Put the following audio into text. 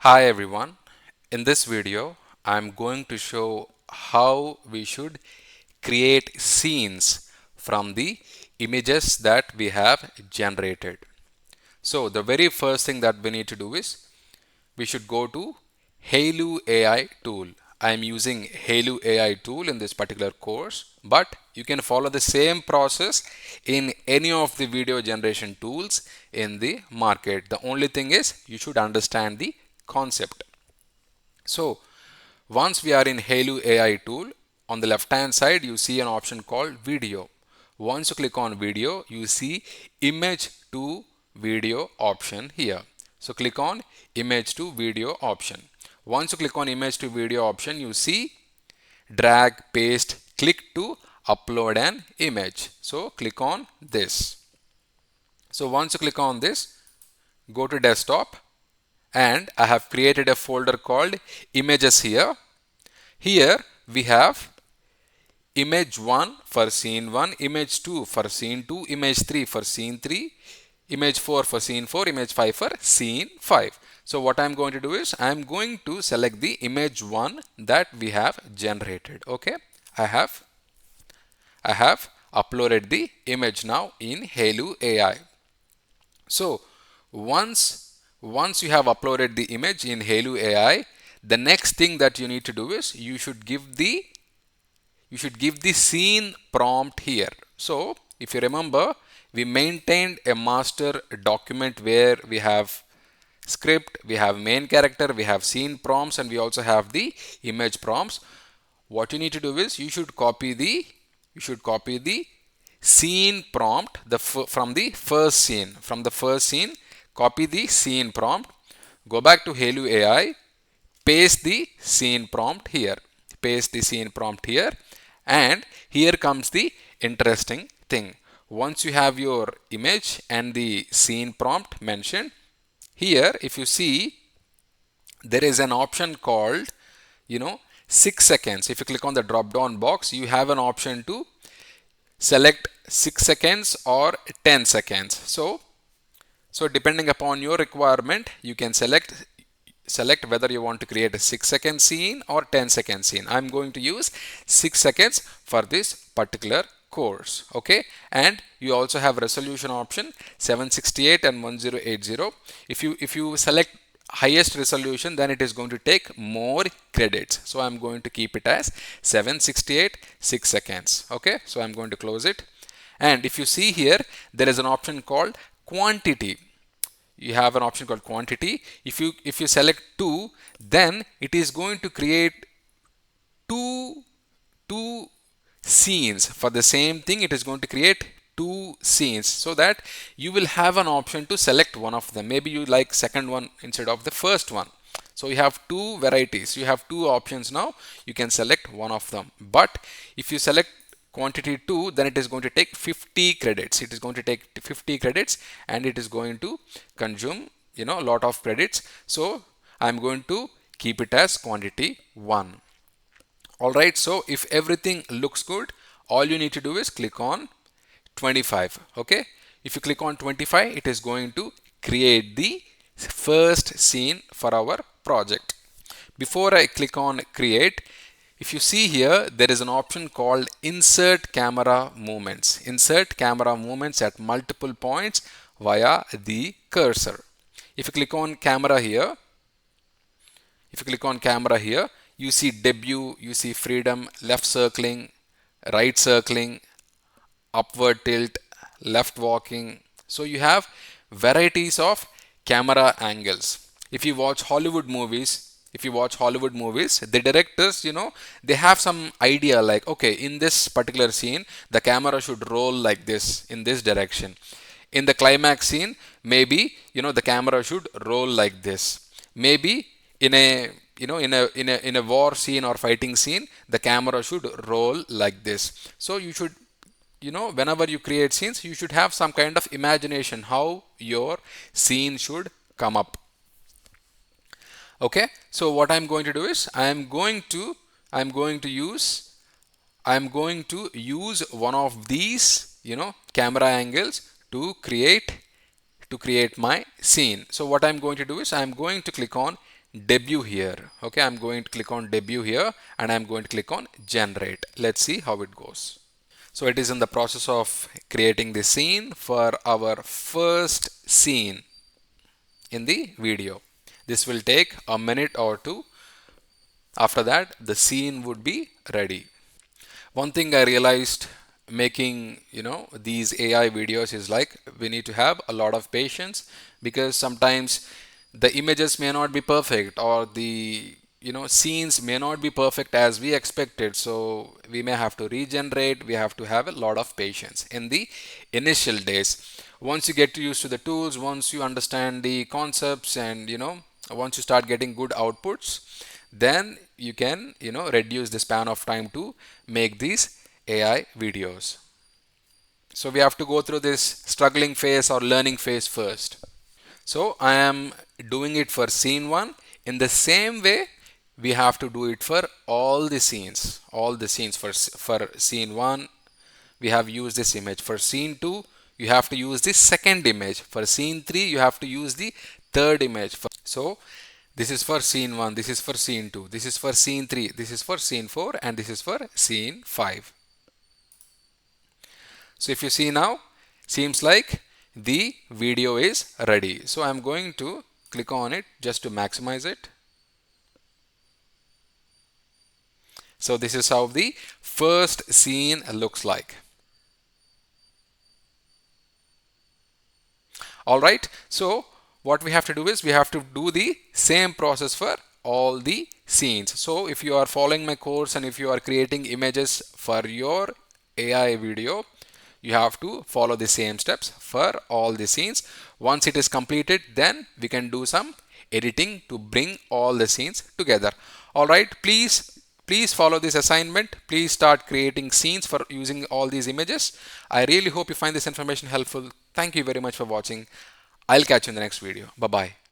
Hi everyone. In this video, I'm going to show how we should create scenes from the images that we have generated. So the very first thing that we need to do is we should go to Hailuo AI tool. I'm using Hailuo AI tool in this particular course, but you can follow the same process in any of the video generation tools in the market. The only thing is you should understand the concept. So once we are in Hailuo AI tool, on the left hand side you see an option called video. Once you click on video, you see image to video option here. So click on image to video option. Once you click on image to video option, you see drag, paste, click to upload an image. So click on this. So once you click on this, go to desktop and I have created a folder called images here. Here we have image 1 for scene 1, image 2 for scene 2, image 3 for scene 3, image 4 for scene 4, image 5 for scene 5. So what I'm going to do is I'm going to select the image 1 that we have generated. Okay, I have uploaded the image now in Hailuo AI. So once you have uploaded the image in Hailuo AI, the next thing that you need to do is you should give the scene prompt here. So if you remember, we maintained a master document where we have script, we have main character, we have scene prompts, and we also have the image prompts. What you need to do is you should copy the scene prompt from the first scene. Copy the scene prompt, go back to Hailuo AI, paste the scene prompt here, and here comes the interesting thing. Once you have your image and the scene prompt mentioned, here if you see, there is an option called 6 seconds. If you click on the drop down box, you have an option to select 6 seconds or 10 seconds. So depending upon your requirement, you can select whether you want to create a 6-second scene or 10-second scene. I'm going to use 6 seconds for this particular course. Okay, and you also have resolution option 768 and 1080. If you select highest resolution, then it is going to take more credits. So I'm going to keep it as 768 6 seconds. Okay, so I'm going to close it. And if you see here, there is an option called quantity. You have an option called quantity. If you select 2, then it is going to create two scenes for the same thing. It is going to create 2 scenes, so that you will have an option to select one of them. Maybe you like second one instead of the first one. So you have 2 varieties, you have 2 options now. You can select one of them. But if you select quantity 2, then it is going to take 50 credits. It is going to take 50 credits and it is going to consume a lot of credits. So I'm going to keep it as quantity 1. Alright, so if everything looks good, all you need to do is click on 25. Okay, if you click on 25, it is going to create the first scene for our project. Before I click on create, if you see here, there is an option called insert camera movements. Insert camera movements at multiple points via the cursor. If you click on camera here, you see debut, you see freedom, left circling, right circling, upward tilt, left walking. So you have varieties of camera angles. If you watch Hollywood movies, the directors, they have some idea like, okay, in this particular scene, the camera should roll like this in this direction. In the climax scene, maybe, the camera should roll like this. Maybe in a in a war scene or fighting scene, the camera should roll like this. So you should, whenever you create scenes, you should have some kind of imagination how your scene should come up. Okay, so what I'm going to do is I'm going to use one of these camera angles to create my scene. So what I'm going to do is I'm going to click on debut here. Okay, I'm going to click on debut here and I'm going to click on generate. Let's see how it goes. So it is in the process of creating the scene for our first scene in the video. This will take a minute or two. After that, the scene would be ready. One thing I realized making, these AI videos is like we need to have a lot of patience because sometimes the images may not be perfect or the scenes may not be perfect as we expected, so we may have to regenerate. We have to have a lot of patience in the initial days. Once you get used to the tools, once you understand the concepts, and once you start getting good outputs, then you can reduce the span of time to make these AI videos. So we have to go through this struggling phase or learning phase first. So I am doing it for scene 1. In the same way, we have to do it for all the scenes. All the scenes for scene 1, we have used this image. For scene 2, you have to use the second image. For scene 3, you have to use the third image. So this is for scene 1, this is for scene 2, this is for scene 3, this is for scene 4, and this is for scene 5. So if you see now, seems like the video is ready. So I'm going to click on it just to maximize it. So this is how the first scene looks like. All right. So what we have to do is we have to do the same process for all the scenes. So if you are following my course and if you are creating images for your AI video, you have to follow the same steps for all the scenes. Once it is completed, then we can do some editing to bring all the scenes together. All right, please follow this assignment. Please start creating scenes for using all these images. I really hope you find this information helpful. Thank you very much for watching. I'll catch you in the next video. Bye bye.